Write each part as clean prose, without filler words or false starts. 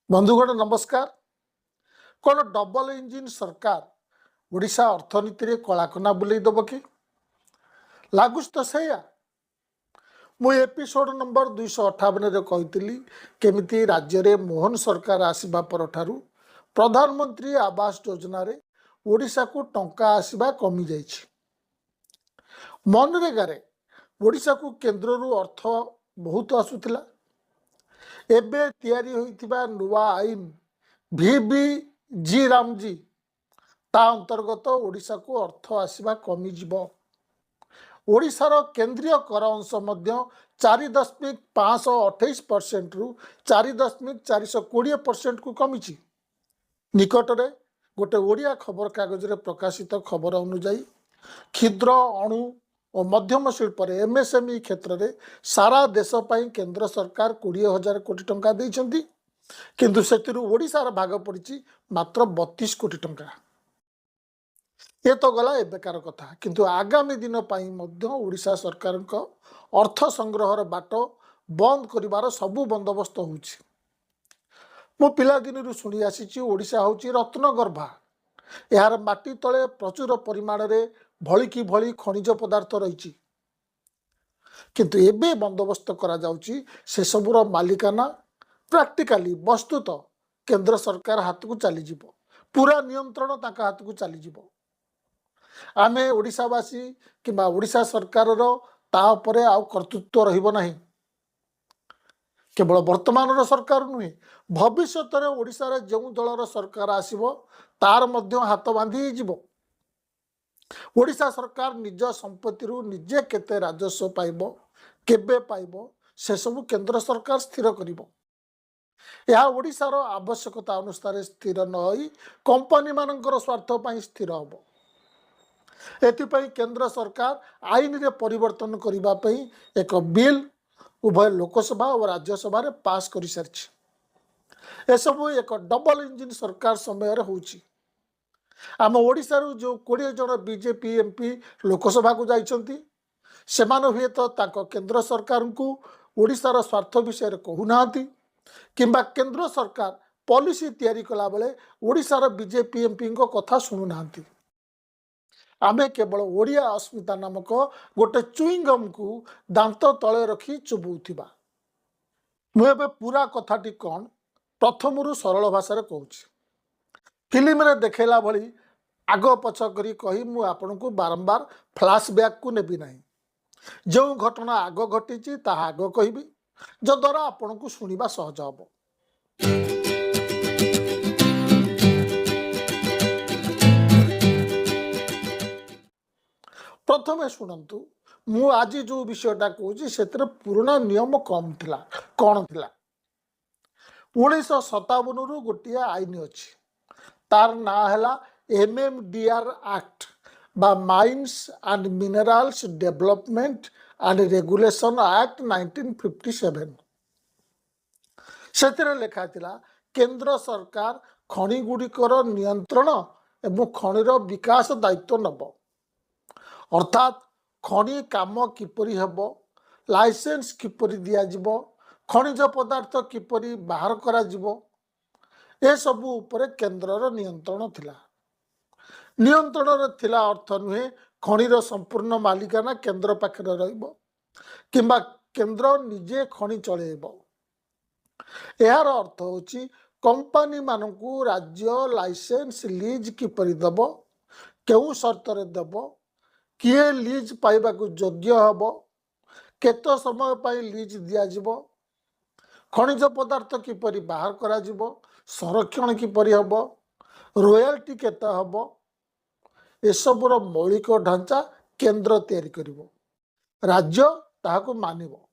बंधुगण नमस्कार। कौन डबल इंजिन सरकार ओडिशा अर्थनीति रे कलाकना बुले दब कि लगुच तो सैया मु एपिसोड नंबर 258 रे कही केमिति राज्य रे मोहन सरकार आसीबा पर ठारू प्रधानमंत्री आवास योजना रे ओडिशा को टंका आसीबा कमी जाइछि। मनरेगा रे ओडिशा को केंद्र रु अर्थ बहुत आसुथिला। एबे तैयारी होइतिबा नुवा आईन VBG रामजी ता अंतर्गत ओडिशा को अर्थ आसीबा कमिजिब। ओडिशार केंद्रीय कर अंश मध्य 4.528% रु 4.420% को कमिछि। निकटरे गोटे ओडिया खबर कागज रे प्रकाशित खबर अनुसार क्षुद्र अणु और मध्यम शिल्प MSME क्षेत्र में सारा देश पर केंद्र सरकार 20,000 कोटी टंका देइछंती, किंतु सेतिरु ओडिशार भाग पड़ी मात्र 32 कोटी टंका। ये तो गला एबेकार कथा, किंतु आगामी दिन पाई मध्य ओडिशा सरकार अर्थ संग्रहर बाट बंद करिवार सबु बंदोबस्त होउछि। मो पिला दिन शुणी आसी ओडिशा होउछि रत्नगर्भा। यार माटी तले प्रचुर परिमाण रे भली की भली खनिज पदार्थ रही, किंतु एबे बंदोबस्त करा जाउछि से सबुर मालिकाना प्रैक्टिकली वस्तुत केंद्र सरकार हाथ को चली जिवो, पूरा नियंत्रण ताका हाथ को चली जिवो। आमे ओडिशावासी किंबा ओडिशा सरकार रो ता उपरे आउ कर्तृत्व रहिबो नाही। केवल वर्तमान सरकार नुहे, भविष्य रे ओडिशा रे जो दलर सरकार आसीबो तार मध्य हाथ बांधी जिवो। ओडिशा सरकार निज संपत्ति निजे केते राजस्व पाइबो, केबे पाइबो से सब केंद्र सरकार स्थिर करिबो। यह ओडिशार आवश्यकता अनुसार स्थिर न होई कंपनी मानकर स्वार्थ पई स्थिर हबो। एथिपई केंद्र सरकार आईन रे परिवर्तन करिबा पई एक बिल उभय लोकसभा और राज्यसभा रे पास करि सारछि। एसबु एक डबल इंजिन सरकार समय रे होउछि। आम ओडिशा रू जो 20 जन बीजेपी MP लोकसभा को जाइछंती, सेमान हुए तो ताको केंद्र सरकार को ओडिशार स्वार्थ विषय कहू नांती, किंबा केंद्र सरकार पॉलिसी तैयारी कला बेले ओडिशार बीजेपी MP को कथा सुनु नांती। आमे केवल ओडिया अस्मिता नामक गोटे चुईंगम को दांत तले रखी चुबुथिबा। मु एबे पूरा कथाटी कौन प्रथमरु सरल भाषा रे कहूछि। फिल्म रे देखेला भली आग पछ करी कही मु आपन को बारंबार फ्लैशबैक को नेबी नाही। जो घटना आग घटी ताहा आग कहबी, जद्वारा आपन को सुनिबा सहज हबो। प्रथमे शुणंतु, मु आज जो विषयटा कहूछि सेतिर पुराना नियम कम थिला। कौन थिला? 1957 रु गोटिया आईन अछि, तार ना हला MMDR एक्ट बा mines and minerals development and regulation act 1957। सेतिर लेखा थिला केंद्र सरकार खनि गुड़िकर नियंत्रण एवं खनिर विकास दायित्व नब, अर्थात खनि काम किपरि हेबो, लाइसेंस किपरि दिया जिवो, खनिज पदार्थ किपरि बाहर करा जिवो, ए सबु उपरे केंद्रर नियंत्रण थिला। नियंत्रण थिला अर्थ नुहे खनिर संपूर्ण मालिकाना केंद्र पाखरे रहिबो, किंबा केंद्र निजे खनि चलेइबो। यार अर्थ होची कंपनी मानकू राज्य लाइसेंस लीज किपरि दबो, केउ शर्त रे दबो, किए लीज पाइबा को योग्य हबो, केतो समय पाई लीज दिया जिवो, खनिज पदार्थ किपरि बाहर करा जिवो, संरक्षण किपरि हबो, रॉयल्टी केते हबो, एसबुर मौलिक ढांचा केंद्र तैयारी करिवो, राज्य ताहाको मानिवो।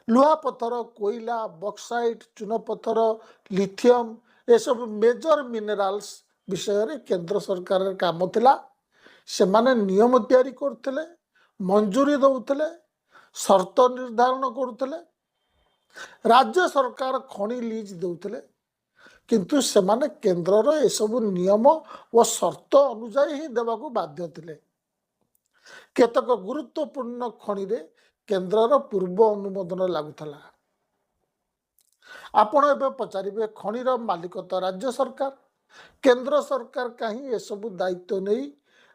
लुहा पत्थर, कोयला, बक्साइट, चून पत्थर, लिथियम एसब मेजर मिनरल्स विषय रे केंद्र सरकार काम थिला। से माने नियम तैयारी करथिले, मंजूरी दउथिले, शर्त निर्धारण करथिले। राज्य सरकार खनि लीज दउथिले, किंतु से माने केंद्रर एसबु नियम और शर्त अनुसार ही देवाको बाध्य थिले। केतक गुरुत्वपूर्ण खनि रे केंद्रर पूर्व अनुमोदन लागुथला। ଆପଣ ଏବେ ପଚାରିବେ ଖଣିର ମାଲିକ ତ ରାଜ୍ୟ ସରକାର, କେନ୍ଦ୍ର ସରକାର କାହିଁ ଏସବୁ ଦାୟିତ୍ୱ ନେଇ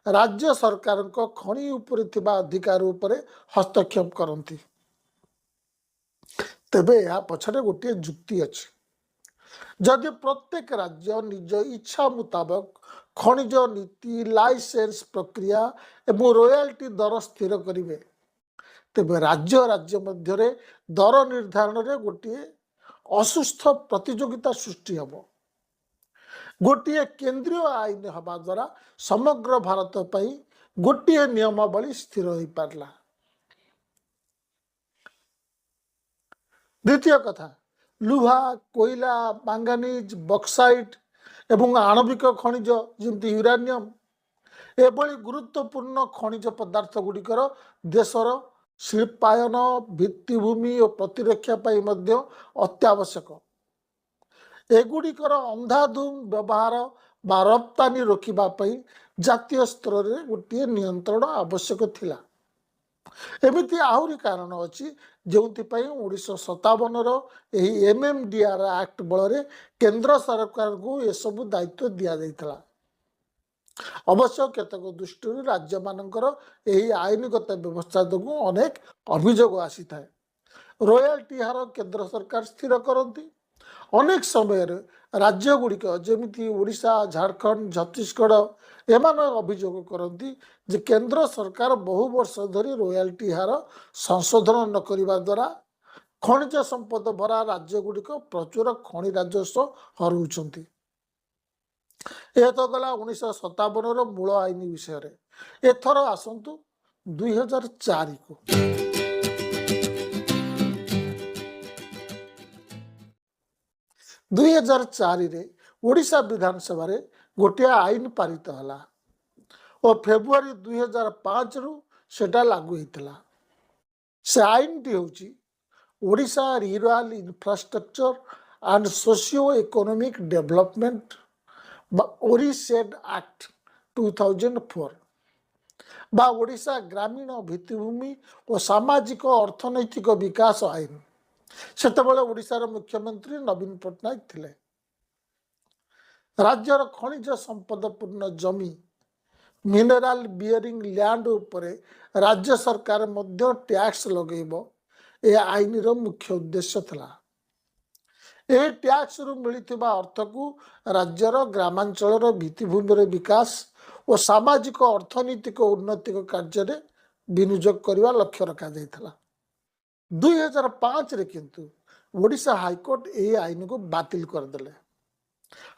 ରାଜ୍ୟ ସରକାରଙ୍କ ଖଣି ଉପରେ ଥିବା ଅଧିକାର ଉପରେ ହସ୍ତକ୍ଷେପ କରନ୍ତି? ତେବେ ଏହା ପଛରେ ଗୋଟିଏ ଯୁକ୍ତି ଅଛି। ଯଦି ପ୍ରତ୍ୟେକ ରାଜ୍ୟ ନିଜ ଇଚ୍ଛା ମୁତାବକ ଖଣିଜ ନୀତି, ଲାଇସେନ୍ସ ପ୍ରକ୍ରିୟା ଏବଂ ରୟାଲ୍ଟି ଦର ସ୍ଥିର କରିବେ, ତେବେ ରାଜ୍ୟ ରାଜ୍ୟ ମଧ୍ୟରେ ଦର ନିର୍ଦ୍ଧାରଣରେ ଗୋଟିଏ ଅସୁସ୍ଥ ପ୍ରତିଯୋଗିତା ସୃଷ୍ଟି ହେବ। ଗୋଟିଏ କେନ୍ଦ୍ରୀୟ ଆଇନ ହେବା ଦ୍ୱାରା ସମଗ୍ର ଭାରତ ପାଇଁ ଗୋଟିଏ ନିୟମାବଳୀ ସ୍ଥିର ହୋଇପାରିଲା। ଦ୍ୱିତୀୟ କଥା, ଲୁହା, କୋଇଲା, ମାଙ୍ଗାନିଜ, ବକ୍ସାଇଟ୍ ଏବଂ ଆଣବିକ ଖଣିଜ ଯେମିତି ୟୁରାନିୟମ ଏଭଳି ଗୁରୁତ୍ୱପୂର୍ଣ୍ଣ ଖଣିଜ ପଦାର୍ଥ ଗୁଡ଼ିକର ଦେଶର ଶିଳ୍ପାୟନ, ଭିତ୍ତିଭୂମି ଓ ପ୍ରତିରକ୍ଷା ପାଇଁ ମଧ୍ୟ ଅତ୍ୟାବଶ୍ୟକ। ଏଗୁଡ଼ିକର ଅନ୍ଧାଧୁନ୍ଦ ବ୍ୟବହାର ବା ରପ୍ତାନି ରୋକିବା ପାଇଁ ଜାତୀୟ ସ୍ତରରେ ଗୋଟିଏ ନିୟନ୍ତ୍ରଣ ଆବଶ୍ୟକ ଥିଲା। ଏମିତି ଆହୁରି କାରଣ ଅଛି ଯେଉଁଥିପାଇଁ 1957ର ଏହି MMDR ଆକ୍ଟ ବଳରେ କେନ୍ଦ୍ର ସରକାରଙ୍କୁ ଏସବୁ ଦାୟିତ୍ୱ ଦିଆଯାଇଥିଲା। ଅବଶ୍ୟ କେତେକ ଦୃଷ୍ଟିରୁ ରାଜ୍ୟମାନଙ୍କର ଏହି ଆଇନଗତ ବ୍ୟବସ୍ଥା ଯୋଗୁଁ ଅନେକ ଅଭିଯୋଗ ଆସିଥାଏ। ରୟାଲ୍ଟି ହାର କେନ୍ଦ୍ର ସରକାର ସ୍ଥିର କରନ୍ତି। ଅନେକ ସମୟରେ ରାଜ୍ୟଗୁଡ଼ିକ ଯେମିତି ଓଡ଼ିଶା, ଝାଡ଼ଖଣ୍ଡ, ଛତିଶଗଡ଼ ଏମାନେ ଅଭିଯୋଗ କରନ୍ତି ଯେ କେନ୍ଦ୍ର ସରକାର ବହୁ ବର୍ଷ ଧରି ରୟାଲ୍ଟି ହାର ସଂଶୋଧନ ନ କରିବା ଦ୍ୱାରା ଖଣିଜ ସମ୍ପଦ ଭରା ରାଜ୍ୟଗୁଡ଼ିକ ପ୍ରଚୁର ଖଣି ରାଜସ୍ୱ ହରାଉଛନ୍ତି। ଏହା ତ ଗଲା 1957ର ମୂଳ ଆଇନ ବିଷୟରେ। ଏଥର ଆସନ୍ତୁ 2004କୁ। 2004ରେ ଓଡ଼ିଶା ବିଧାନସଭାରେ ଗୋଟିଏ ଆଇନ ପାରିତ ହେଲା ଓ ଫେବୃଆରୀ 2005ରୁ ସେଟା ଲାଗୁ ହୋଇଥିଲା। ସେ ଆଇନଟି ହେଉଛି Odisha rural infrastructure and socio economic development ବା ଓରିସେଡ୍ ଆକ୍ଟ 2004 ବା ଓଡ଼ିଶା ଗ୍ରାମୀଣ ଭିତ୍ତିଭୂମି ଓ ସାମାଜିକ ଅର୍ଥନୈତିକ ବିକାଶ ଆଇନ। ସେତେବେଳେ ଓଡ଼ିଶାର ମୁଖ୍ୟମନ୍ତ୍ରୀ ନବୀନ ପଟ୍ଟନାୟକ ଥିଲେ। ରାଜ୍ୟର ଖଣିଜ ସମ୍ପଦପୂର୍ଣ୍ଣ ଜମି, ମିନେରାଲ ବିୟରିଂ ଲ୍ୟାଣ୍ଡ ଉପରେ ରାଜ୍ୟ ସରକାର ମଧ୍ୟ ଟ୍ୟାକ୍ସ ଲଗାଇବ, ଏ ଆଇନର ମୁଖ୍ୟ ଉଦ୍ଦେଶ୍ୟ ଥିଲା। ଏହି ଟ୍ୟାକ୍ସରୁ ମିଳିଥିବା ଅର୍ଥକୁ ରାଜ୍ୟର ଗ୍ରାମାଞ୍ଚଳର ଭିତ୍ତିଭୂମିର ବିକାଶ ଓ ସାମାଜିକ ଅର୍ଥନୈତିକ ଉନ୍ନତି କାର୍ଯ୍ୟରେ ବିନିଯୋଗ କରିବା ଲକ୍ଷ୍ୟ ରଖାଯାଇଥିଲା। 2005ରେ କିନ୍ତୁ ଓଡ଼ିଶା ହାଇକୋର୍ଟ ଏହି ଆଇନକୁ ବାତିଲ କରିଦେଲେ।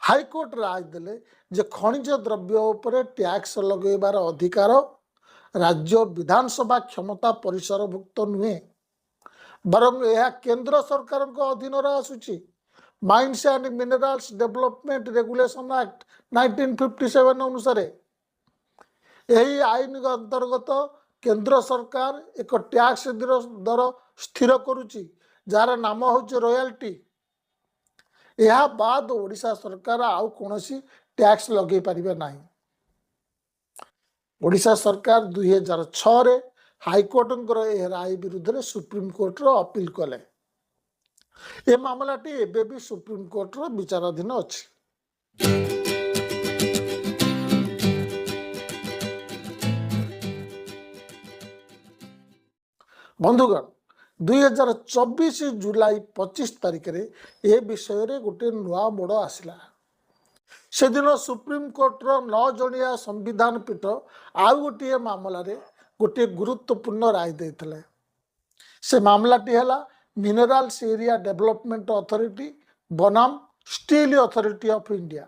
ହାଇକୋର୍ଟ ରାୟ ଦେଲେ ଯେ ଖଣିଜ ଦ୍ରବ୍ୟ ଉପରେ ଟ୍ୟାକ୍ସ ଲଗାଇବାର ଅଧିକାର ରାଜ୍ୟ ବିଧାନସଭା କ୍ଷମତା ପରିସରଭୁକ୍ତ ନୁହେଁ, ବରଂ ଏହା କେନ୍ଦ୍ର ସରକାରଙ୍କ ଅଧୀନରେ ଆସୁଛି। Mines and minerals development regulation act 1957 ଅନୁସାରେ ଏହି ଆଇନ ଅନ୍ତର୍ଗତ କେନ୍ଦ୍ର ସରକାର ଏକ ଟ୍ୟାକ୍ସ ଦର ସ୍ଥିର କରୁଛି, ଯାହାର ନାମ ହେଉଛି ରୟାଲ୍ଟି। ଏହା ବାଦ ଓଡ଼ିଶା ସରକାର ଆଉ କୌଣସି ଟ୍ୟାକ୍ସ ଲଗାଇ ପାରିବେ ନାହିଁ। ଓଡ଼ିଶା ସରକାର 2006ରେ ହାଇକୋର୍ଟଙ୍କର ଏହି ରାୟ ବିରୁଦ୍ଧରେ ସୁପ୍ରିମକୋର୍ଟର ଅପିଲ କଲେ। ଏ ମାମଲାଟି ଏବେ ବି ସୁପ୍ରିମକୋର୍ଟର ବିଚାରାଧୀନ ଅଛି। ବନ୍ଧୁଗଣ, 2024 ଜୁଲାଇ 25 ତାରିଖରେ ଏ ବିଷୟରେ ଗୋଟିଏ ନୂଆ ମୋଡ଼ ଆସିଲା। ସେଦିନ ସୁପ୍ରିମକୋର୍ଟର 9 ଜଣିଆ ସମ୍ବିଧାନ ପୀଠ ଆଉ ଗୋଟିଏ ମାମଲାରେ ଗୋଟିଏ ଗୁରୁତ୍ୱପୂର୍ଣ୍ଣ ରାୟ ଦେଇଥିଲେ। ସେ ମାମଲାଟି ହେଲା ମିନେରାଲ୍ସ ଏରିଆ ଡେଭଲପମେଣ୍ଟ ଅଥରିଟି ବନାମ ଷ୍ଟିଲ୍ ଅଥରିଟି ଅଫ୍ ଇଣ୍ଡିଆ।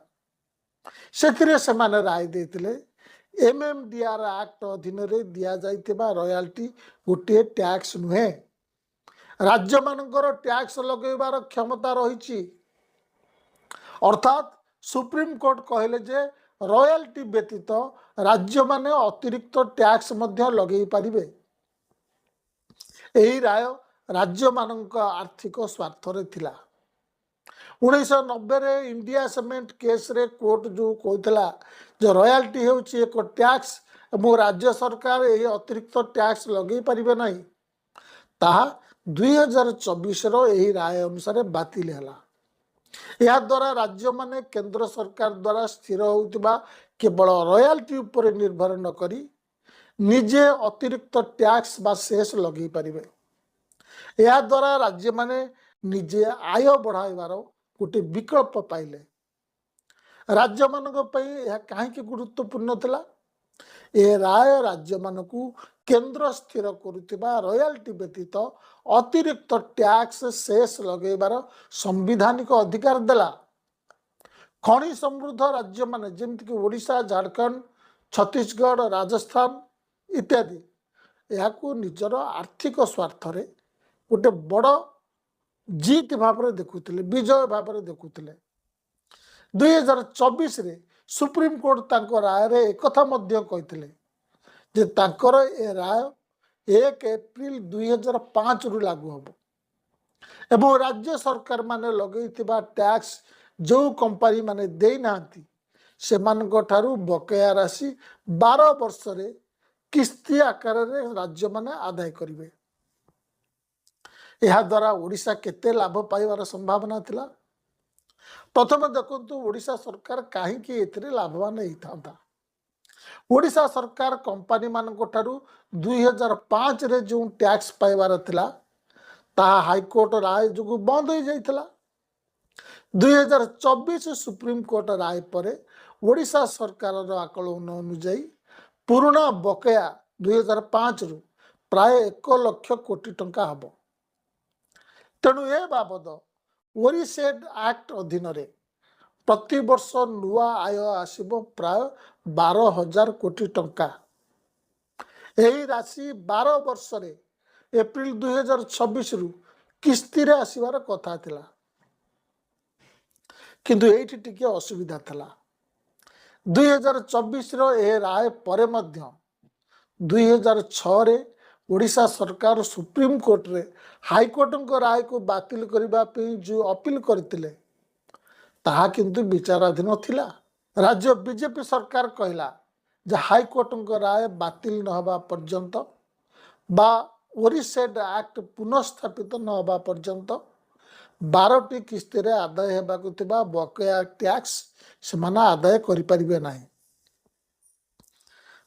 ସେଥିରେ ସେମାନେ ରାୟ ଦେଇଥିଲେ MMDR ଆକ୍ଟ ଅଧୀନରେ ଦିଆଯାଇଥିବା ରୟାଲ୍ଟି ଗୋଟିଏ ଟ୍ୟାକ୍ସ ନୁହେଁ, ରାଜ୍ୟମାନଙ୍କର ଟ୍ୟାକ୍ସ ଲଗାଇବାର କ୍ଷମତା ରହିଛି। ଅର୍ଥାତ୍ ସୁପ୍ରିମକୋର୍ଟ କହିଲେ ଯେ ରୟାଲ୍ଟି ବ୍ୟତୀତ ରାଜ୍ୟମାନେ ଅତିରିକ୍ତ ଟ୍ୟାକ୍ସ ମଧ୍ୟ ଲଗାଇ ପାରିବେ। ଏହି ରାୟ ରାଜ୍ୟମାନଙ୍କ ଆର୍ଥିକ ସ୍ୱାର୍ଥରେ ଥିଲା। 1990ରେ ଇଣ୍ଡିଆ ସିମେଣ୍ଟ କେସ୍ରେ କୋର୍ଟ ଯେଉଁ କହୁଥିଲା ଯେ ରୟାଲ୍ଟି ହେଉଛି ଏକ ଟ୍ୟାକ୍ସ ଏବଂ ରାଜ୍ୟ ସରକାର ଏହି ଅତିରିକ୍ତ ଟ୍ୟାକ୍ସ ଲଗାଇ ପାରିବେ ନାହିଁ, ତାହା 2024 राय अनुसार बातिल है। यह द्वारा राज्य माने केंद्र सरकार द्वारा स्थिर होउतिबा केवल रॉयल्टी उपर निर्भर न करी निजे अतिरिक्त टैक्स बा सेस लगे पारिबे। यह द्वारा राज्य माने निजे आय बढ़ाइबार गोटे विकल्प पाइले। राज्य मानक पई यह काहेकि गुरुत्वपूर्ण थिला? ए राय राज्य मानकू केंद्र स्थिर करुथिबा रॉयल्टी व्यतीत अतिरिक्त टैक्स सेस लगेबार संविधानिक अधिकार देला। खनि समृद्ध राज्य माने जेमति कि ओडिशा, झारखंड, छत्तीसगढ़, राजस्थान इत्यादि यहाकू निजर आर्थिक स्वार्थ रे गोटे बड़ जीत भाव देखुले, विजय भाव देखुले। 2024 रे सुप्रीम कोर्ट तांको राय रे एकथा मध्य कहिथिले जे तांकर ए राय 1 एप्रिल 2005 रु लागू हबो एवं राज्य सरकार माने लगेइथिबा टैक्स जो कंपनी माने देई नांती से मानक ठारू बकेया राशि 12 वर्ष रे किस्ती आकार रे राज्य माने आदाय करिवे। यह द्वारा ओडिशा केते लाभ पाइबार संभावना थिला? प्रथम देखु ओडिशा सरकार कहीं एथिरे लाभवान होता। ओडिशा सरकार कंपनी मानक ठारू 2005 रे जो टैक्स पाइबार थिला ताहा हाईकोर्ट राय जो बंद हो जाइथिला। 2024 सुप्रीम कोर्ट राय परे ओडिशा सरकार आकलन अनुଯାयी पुराना बकेया 2005 रु प्राय 1 लाख कोटी टंका हबो। तेणु ए बाबद ओरिसेड एक्ट अधीन रे प्रति वर्ष नुआ आय आसिबो प्राय 12,000 कोटी टंका। यही राशि 12 वर्ष रे एप्रिल 2026 रु किस्ती रे आसीबार कथा थिला, किंतु एठी टिके असुविधा थिला। 2024 रो ए राय परे मध्य 2006 रे ओडिशा सरकार सुप्रीम कोर्ट रे हाईकोर्ट को राय को बातिल करबा पे जो अपील करथिले ताहा किंतु विचाराधीन थिला। राज्य बीजेपी सरकार कहला जे हाईकोर्ट को राय बातिल न हबा पर्यंत बा ओरिसेड एक्ट पुनर्स्थापित न हबा पर्यंत 12टी किस्ती रे आदाय हेबाकु थिबा बकेया टैक्स सेमाना आदाय करि परिबे नाही।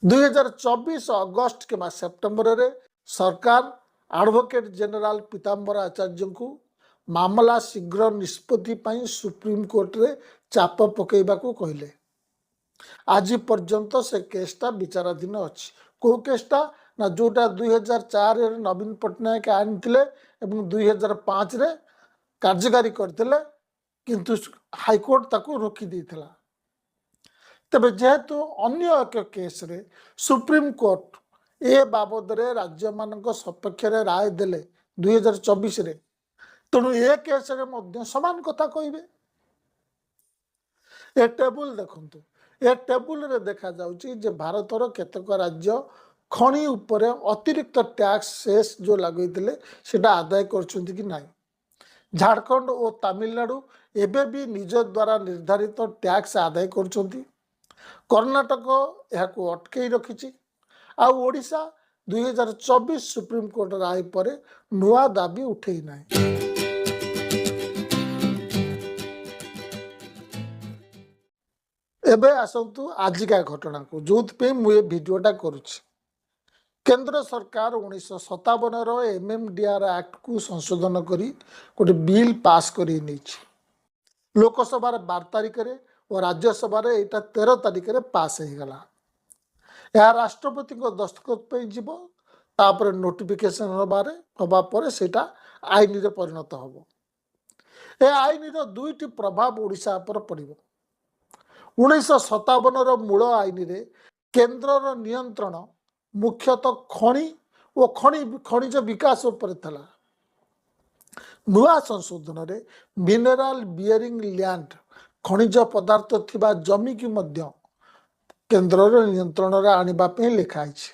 2024 अगस्त के सेप्टेम्बर रे सरकार एडवोकेट जनरल पीताम्बर आचार्य को मामला शीघ्र निष्पत्ति पाई सुप्रीम कोर्ट रे चाप पकेबा को कहले। आज पर्यंत से केसटा विचाराधीन अच्छी। को केसटा ना जोटा 2004 रे नवीन पट्टनायक आनिथिले एवं 2005 रे कार्यकारी करथिले, किंतु हाईकोर्ट ताको रोकी देथिला। तबे जेहेतु अन्य एक केस रे सुप्रीम कोर्ट ए बाबद रे राज्य मानक सपक्ष रे राय देले 2024 रे, तेणु ए केस रे मध्य समान कथा कहिबे। ए टेबुल देखंतु, ए टेबुल रे देखा जाउची जे भारतर केतक राज्य खनि उपरे अतिरिक्त टैक्स सेस जो लगैतिले सेटा आदाय करछंती कि नाही। झारखंड और तमिलनाडु एबे भी निज द्वारा निर्धारित टैक्स आदाय करछंती। कर्णाटक यहाको अटकई रखिछि। आ ओडिशा 2024 सुप्रीम कोर्ट राय परे नुआ दाबी उठेई नाही। एबे आसंतु आजिका घटना को जोथपे मु ए वीडियोटा करूछि। केंद्र सरकार 1957 रो एमएमडीआर एक्ट को संशोधन करी गोटे बिल पास करी नीछि। लोकसभा 12 तारिख रे और राज्यसभा रे एटा 13 तारिख रे पास हो गला। यह राष्ट्रपति को दस्तखत पे जीवो, तापर नोटिफिकेशन हबा परे सेटा आईन रे परिणत हबो। ए आईन रो दुईटी प्रभाव ओडिशा पर पड़िबो। 1957 रो मूल आईन रे केंद्र रो नियंत्रण मुख्यतः खनि और खनिज विकास उपर था। नुआ संशोधन रे मिनेराल बियरिंग लैंड खनिज पदार्थ थिबा जमी की मध्य केंद्र रो नियंत्रण रे आनिबा पे लिखाई छै।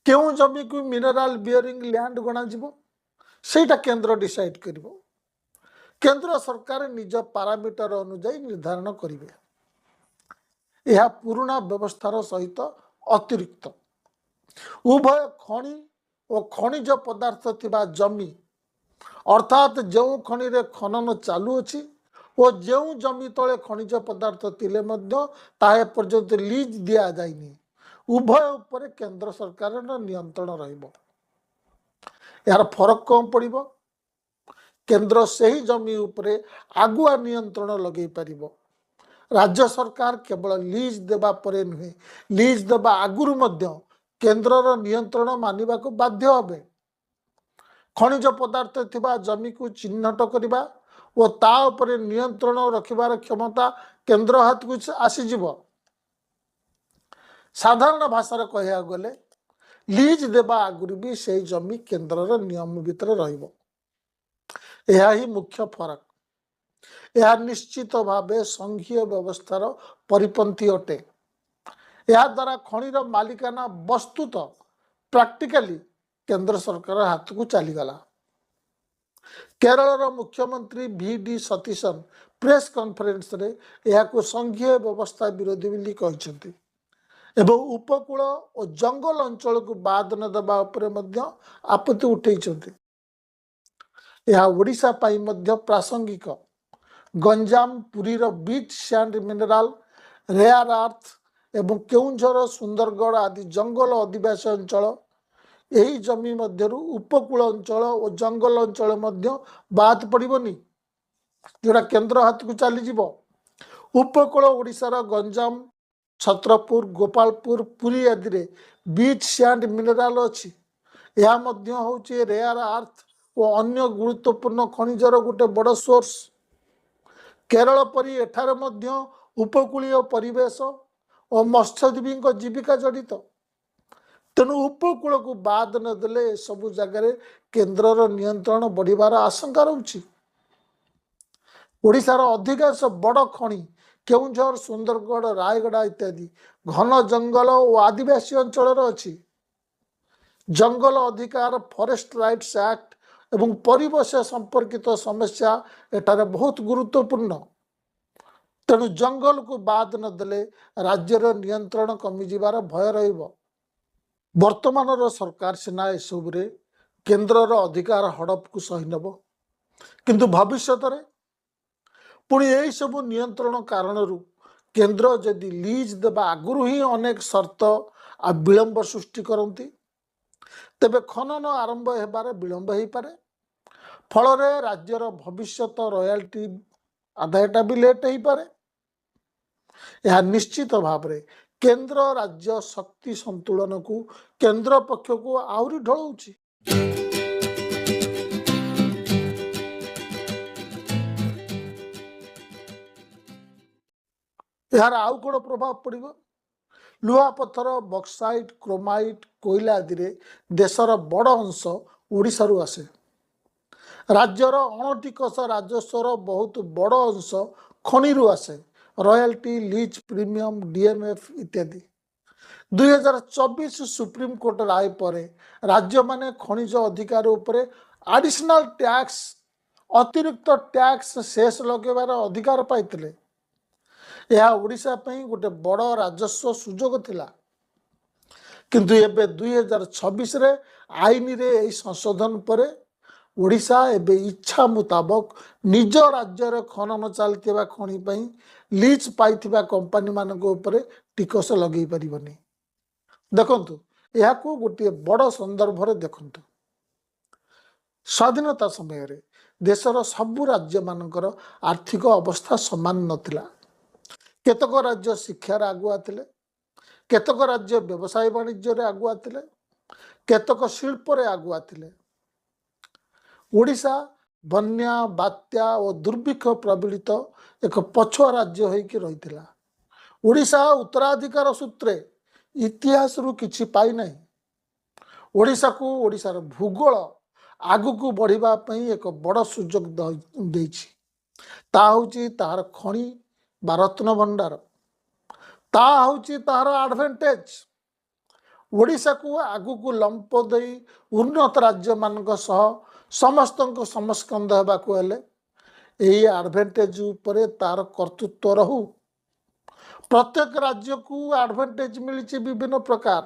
केउ जमी को मिनेराल बियरिंग लैंड गणा जीवो सेटा केंद्र डिसाइड करिवो। केंद्र सरकार निज पारामीटर अनुसार निर्धारण करिवे। यह पुराना व्यवस्थार सहित अतिरिक्त उभय खनि ଓ ଖଣିଜ ପଦାର୍ଥ ଥିବା ଜମି ଅର୍ଥାତ୍ ଯେଉଁ ଖଣିରେ ଖନନ ଚାଲୁଅଛି ଓ ଯେଉଁ ଜମି ତଳେ ଖଣିଜ ପଦାର୍ଥ ଥିଲେ ମଧ୍ୟ ତାହା ଏପର୍ଯ୍ୟନ୍ତ ଲିଜ୍ ଦିଆଯାଇନି, ଉଭୟ ଉପରେ କେନ୍ଦ୍ର ସରକାରର ନିୟନ୍ତ୍ରଣ ରହିବ। ଏହାର ଫରକ କ'ଣ ପଡ଼ିବ? କେନ୍ଦ୍ର ସେହି ଜମି ଉପରେ ଆଗୁଆ ନିୟନ୍ତ୍ରଣ ଲଗାଇ ପାରିବ। ରାଜ୍ୟ ସରକାର କେବଳ ଲିଜ୍ ଦେବା ପରେ ନୁହେଁ, ଲିଜ୍ ଦେବା ଆଗରୁ ମଧ୍ୟ କେନ୍ଦ୍ରର ନିୟନ୍ତ୍ରଣ ମାନିବାକୁ ବାଧ୍ୟ ହେବେ। ଖଣିଜ ପଦାର୍ଥ ଥିବା ଜମିକୁ ଚିହ୍ନଟ କରିବା ଓ ତା ଉପରେ ନିୟନ୍ତ୍ରଣ ରଖିବାର କ୍ଷମତା କେନ୍ଦ୍ର ହାତକୁ ଆସିଯିବ। ସାଧାରଣ ଭାଷାରେ କହିବାକୁ ଗଲେ ଲିଜ୍ ଦେବା ଆଗରୁ ବି ସେହି ଜମି କେନ୍ଦ୍ରର ନିୟମ ଭିତରେ ରହିବ। ଏହା ହିଁ ମୁଖ୍ୟ ଫରକ। ଏହା ନିଶ୍ଚିତ ଭାବେ ସଂଘୀୟ ବ୍ୟବସ୍ଥାର ପରିପନ୍ଥୀ ଅଟେ। ଏହାଦ୍ୱାରା ଖଣିର ମାଲିକାନା ବସ୍ତୁତ ପ୍ରାକ୍ଟିକାଲି କେନ୍ଦ୍ର ସରକାର ହାତକୁ ଚାଲିଗଲା। କେରଳର ମୁଖ୍ୟମନ୍ତ୍ରୀ VD ସତୀଶନ ପ୍ରେସ୍ କନଫରେନ୍ସରେ ଏହାକୁ ସଂଘୀୟ ବ୍ୟବସ୍ଥା ବିରୋଧୀ ବୋଲି କହିଛନ୍ତି ଏବଂ ଉପକୂଳ ଓ ଜଙ୍ଗଲ ଅଞ୍ଚଳକୁ ବାଦ ନ ଦେବା ଉପରେ ମଧ୍ୟ ଆପତ୍ତି ଉଠାଇଛନ୍ତି। ଏହା ଓଡ଼ିଶା ପାଇଁ ମଧ୍ୟ ପ୍ରାସଙ୍ଗିକ। ଗଞ୍ଜାମ, ପୁରୀର beach sand mineral, rare earth ଏବଂ କେଉଁଝର, ସୁନ୍ଦରଗଡ଼ ଆଦି ଜଙ୍ଗଲ ଅଧିବାସୀ ଅଞ୍ଚଳ, ଏହି ଜମି ମଧ୍ୟରୁ ଉପକୂଳ ଅଞ୍ଚଳ ଓ ଜଙ୍ଗଲ ଅଞ୍ଚଳ ମଧ୍ୟ ବାଦ ପଡ଼ିବନି, ଯେଉଁଟା କେନ୍ଦ୍ର ହାତକୁ ଚାଲିଯିବ। ଉପକୂଳ ଓଡ଼ିଶାର ଗଞ୍ଜାମ, ଛତ୍ରପୁର, ଗୋପାଳପୁର, ପୁରୀ ଆଦିରେ ବିଚ୍ ସ୍ୟାଣ୍ଡ ମିନେରାଲ ଅଛି। ଏହା ମଧ୍ୟ ହେଉଛି ରେୟାର ଆର୍ଥ ଓ ଅନ୍ୟ ଗୁରୁତ୍ୱପୂର୍ଣ୍ଣ ଖଣିଜର ଗୋଟେ ବଡ଼ ସୋର୍ସ। କେରଳ ପରି ଏଠାରେ ମଧ୍ୟ ଉପକୂଳୀୟ ପରିବେଶ ଓ ମତ୍ସ୍ୟଜୀବୀଙ୍କ ଜୀବିକା ଜଡ଼ିତ। ତେଣୁ ଉପକୂଳକୁ ବାଦ ନଦେଲେ ଏସବୁ ଜାଗାରେ କେନ୍ଦ୍ରର ନିୟନ୍ତ୍ରଣ ବଢ଼ିବାର ଆଶଙ୍କା ରହୁଛି। ଓଡ଼ିଶାର ଅଧିକାଂଶ ବଡ଼ ଖଣି କେଉଁଝର, ସୁନ୍ଦରଗଡ଼, ରାୟଗଡ଼ା ଇତ୍ୟାଦି ଘନ ଜଙ୍ଗଲ ଓ ଆଦିବାସୀ ଅଞ୍ଚଳରେ ଅଛି। ଜଙ୍ଗଲ ଅଧିକାର, ଫରେଷ୍ଟ ରାଇଟ୍ସ ଆକ୍ଟ ଏବଂ ପରିବେଶ ସମ୍ପର୍କିତ ସମସ୍ୟା ଏଠାରେ ବହୁତ ଗୁରୁତ୍ୱପୂର୍ଣ୍ଣ। ତେଣୁ ଜଙ୍ଗଲକୁ ବାଦ ନଦେଲେ ରାଜ୍ୟର ନିୟନ୍ତ୍ରଣ କମିଯିବାର ଭୟ ରହିବ। ବର୍ତ୍ତମାନର ସରକାର ସିନା ଏସବୁରେ କେନ୍ଦ୍ରର ଅଧିକାର ହଡ଼ପକୁ ସହି ନେବ, କିନ୍ତୁ ଭବିଷ୍ୟତରେ ପୁଣି ଏହିସବୁ ନିୟନ୍ତ୍ରଣ କାରଣରୁ କେନ୍ଦ୍ର ଯଦି ଲିଜ୍ ଦେବା ଆଗରୁ ହିଁ ଅନେକ ସର୍ତ୍ତ ଆଉ ବିଳମ୍ବ ସୃଷ୍ଟି କରନ୍ତି, ତେବେ ଖନନ ଆରମ୍ଭ ହେବାରେ ବିଳମ୍ବ ହୋଇପାରେ। ଫଳରେ ରାଜ୍ୟର ଭବିଷ୍ୟତ ରୟାଲ୍ଟି ଆଦାୟଟା ବି ଲେଟ୍ ହୋଇପାରେ। ଏହା ନିଶ୍ଚିତ ଭାବରେ କେନ୍ଦ୍ର ରାଜ୍ୟ ଶକ୍ତି ସନ୍ତୁଳନକୁ କେନ୍ଦ୍ର ପକ୍ଷକୁ ଆହୁରି ଢଳଉଛି। ଏହାର ଆଉ କ'ଣ ପ୍ରଭାବ ପଡ଼ିବ? ଲୁହାପଥର, ବକ୍ସାଇଟ୍, କ୍ରୋମାଇଟ୍, କୋଇଲା ଆଦିରେ ଦେଶର ବଡ଼ ଅଂଶ ଓଡ଼ିଶାରୁ ଆସେ। ରାଜ୍ୟର ଅଣଟିକସ ରାଜସ୍ୱର ବହୁତ ବଡ଼ ଅଂଶ ଖଣିରୁ ଆସେ, ରୟାଲ୍ଟି, ଲିଜ୍ ପ୍ରିମିୟମ୍, DMF ଇତ୍ୟାଦି। 2024 ସୁପ୍ରିମକୋର୍ଟ ରାୟ ପରେ ରାଜ୍ୟମାନେ ଖଣିଜ ଅଧିକାର ଉପରେ ଆଡିସନାଲ ଟ୍ୟାକ୍ସ, ଅତିରିକ୍ତ ଟ୍ୟାକ୍ସ ସେସ୍ ଲଗାଇବାର ଅଧିକାର ପାଇଥିଲେ। ଏହା ଓଡ଼ିଶା ପାଇଁ ଗୋଟେ ବଡ଼ ରାଜସ୍ୱ ସୁଯୋଗ ଥିଲା। କିନ୍ତୁ ଏବେ 2026ରେ ଆଇନରେ ଏହି ସଂଶୋଧନ ପରେ ଓଡ଼ିଶା ଏବେ ଇଚ୍ଛା ମୁତାବକ ନିଜ ରାଜ୍ୟରେ ଖନନ ଚାଲିଥିବା ଖଣି ପାଇଁ ଲିଜ୍ ପାଇଥିବା କମ୍ପାନୀମାନଙ୍କ ଉପରେ ଟିକସ ଲଗାଇ ପାରିବନି। ଦେଖନ୍ତୁ, ଏହାକୁ ଗୋଟିଏ ବଡ଼ ସନ୍ଦର୍ଭରେ ଦେଖନ୍ତୁ। ସ୍ୱାଧୀନତା ସମୟରେ ଦେଶର ସବୁ ରାଜ୍ୟମାନଙ୍କର ଆର୍ଥିକ ଅବସ୍ଥା ସମାନ ନଥିଲା। କେତେକ ରାଜ୍ୟ ଶିକ୍ଷାରେ ଆଗୁଆ ଥିଲେ, କେତେକ ରାଜ୍ୟ ବ୍ୟବସାୟ ବାଣିଜ୍ୟରେ ଆଗୁଆ ଥିଲେ, କେତେକ ଶିଳ୍ପରେ ଆଗୁଆ ଥିଲେ। ଓଡ଼ିଶା ବନ୍ୟା, ବାତ୍ୟା ଓ ଦୁର୍ଭିକ୍ଷ ପ୍ରବଳିତ ଏକ ପଛୁଆ ରାଜ୍ୟ ହୋଇକି ରହିଥିଲା। ଓଡ଼ିଶା ଉତ୍ତରାଧିକାର ସୂତ୍ରେ ଇତିହାସରୁ କିଛି ପାଇନାହିଁ। ଓଡ଼ିଶାକୁ ଓଡ଼ିଶାର ଭୂଗୋଳ ଆଗକୁ ବଢ଼ିବା ପାଇଁ ଏକ ବଡ଼ ସୁଯୋଗ ଦେଇଛି। ତାହା ହେଉଛି ତାହାର ଖଣି ବା ରତ୍ନଭଣ୍ଡାର। ତାହା ହେଉଛି ତାହାର ଆଡ଼ଭାଣ୍ଟେଜ। ଓଡ଼ିଶାକୁ ଆଗକୁ ଲମ୍ପ ଦେଇ ଉନ୍ନତ ରାଜ୍ୟମାନଙ୍କ ସହ ସମସ୍ତଙ୍କ ସମସ୍କନ୍ଧ ହେବାକୁ ହେଲେ ଏହି ଆଡ଼ଭାଣ୍ଟେଜ ଉପରେ ତାର କର୍ତ୍ତୃତ୍ୱ ରହୁ। ପ୍ରତ୍ୟେକ ରାଜ୍ୟକୁ ଆଡ଼ଭାଣ୍ଟେଜ ମିଳିଛି ବିଭିନ୍ନ ପ୍ରକାର।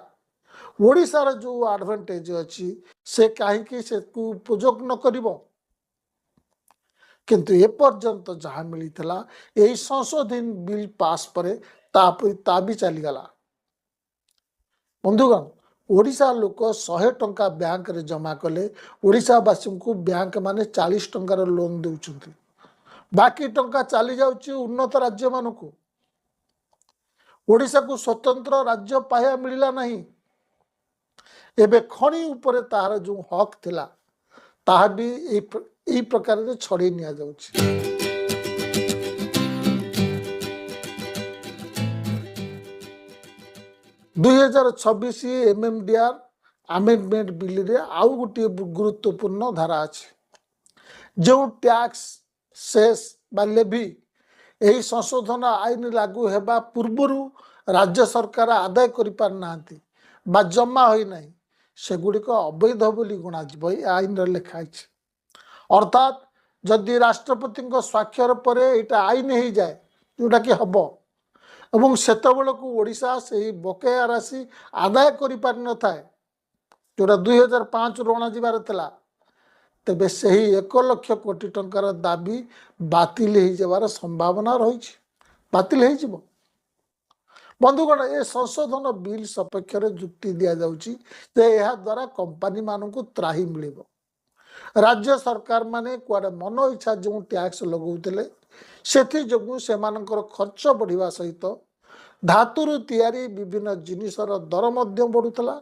ओडिशार जो एडवांटेज अच्छी से कहीं से उपयोग न करिवो किंतु एपर्यंत जहाँ मिलता यही संशोधन बिल पास पर ता भी चलीगला बंधुगण ओडिशा लोक 100 टंका बैंक रे जमा कले ओडिशावासी को बैंक माने 40 टंकार लोन दौरान बाकी टंका चली जाउची उन्नत राज्य मानक ओडिशा को स्वतंत्र राज्य पाया मिलला नहीं एबे खणी उपरे तार जो हक थिला ताहा भी ई प्रकार रे छड़ी निया जाउची 2026 एमएमडीआर अमेंडमेंट बिल रे आउ गोटे गुरुत्वपूर्ण धारा अछि जो टैक्स सेस बा लेवी यही संशोधन आईन लागू हेबा पूर्वरु राज्य सरकार आदाय करि पार नांती बा जमा होई नाही सेगुड़िक अवैध बोली गणाଯିବ ए आईन रे लिखा अछि अर्थात जदि राष्ट्रपति स्वाक्षर पर एटा आईन हो जाए जोटा कि हम एवं सेतबेलू ओडिशा से बकेया राशि आदाय करि पार न थाए जोटा 2005 रू अणा जिबार थिला तेबे सही 1 लाख कोटी टंकार दाबी बातिल हो जावार संभावना रही बातिल हो जिवो बंधुगण ए संशोधन बिल सपक्ष जुक्ति दि जाउची जे एहा द्वारा कंपनी मानकु त्राही मिलिबो राज्य सरकार माने कुआडे मन इच्छा जो टैक्स लगौतिले सेथि जगु सेमानकर खर्च बढ़िवा सहित धातुरु तैयारी विभिन्न जिनिसर दर मध्य बढ़ुतला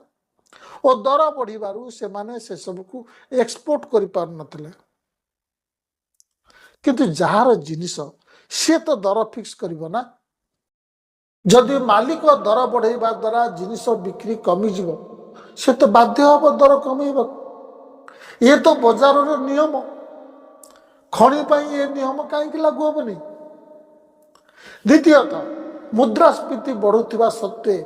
और दर बढ़िबारु से माने से सब को एक्सपोर्ट करि पार नथिले किंतु जहार जिनिस से तो दर फिक्स करिवो ना जदि मालिक दर बढ़ाइबा द्वारा जिनिस बिक्री कमी जीवो से तो बाध्य हब दर कमेइबा ये तो बजार नियम खणी ये नियम कहीं लागू हेनी द्वितीयतः मुद्रास्फीति बढ़ुवा सत्वे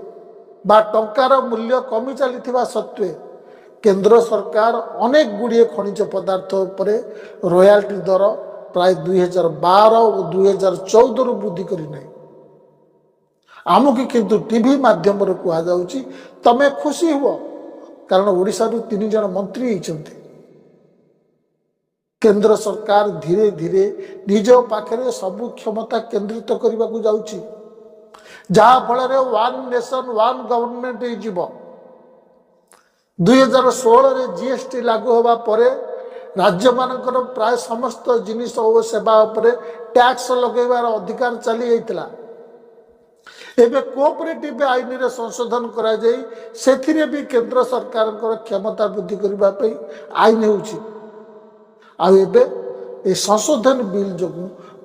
बा टंकार मूल्य कमी चली सत्वे केंद्र सरकार अनेक गुड़िए खनिज पदार्थ उपरे रॉयल्टी दर प्राय 2012 और 2014 रु वृद्धि करिनाई आमको किंतु टीवी माध्यम कह जाउची तमे खुशी हुआ कारण ओडिशा रु 3 जन मंत्री होइछन्ती केंद्र सरकार धीरे धीरे निज पाखरे सबु क्षमता केंद्रित करने को जाउची जहा फल वन नेशन वन गवर्नमेंट हो 2016 रे जीएसटी लागू होगा परे राज्य मानकर प्राय समस्त जिनिस और सेवा उपरे टैक्स लगेबार अधिकार चली जाइतिला एबे कोऑपरेटिव आईन रे संशोधन करा जाई सेथिरे भी केंद्र सरकार क्षमता वृद्धि करबा पई आईन होउची आ एबे ए संशोधन बिल जो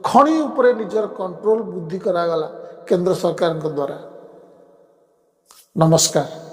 खणी उपरे निजर कंट्रोल वृद्धि करागला केंद्र सरकार द्वारा नमस्कार।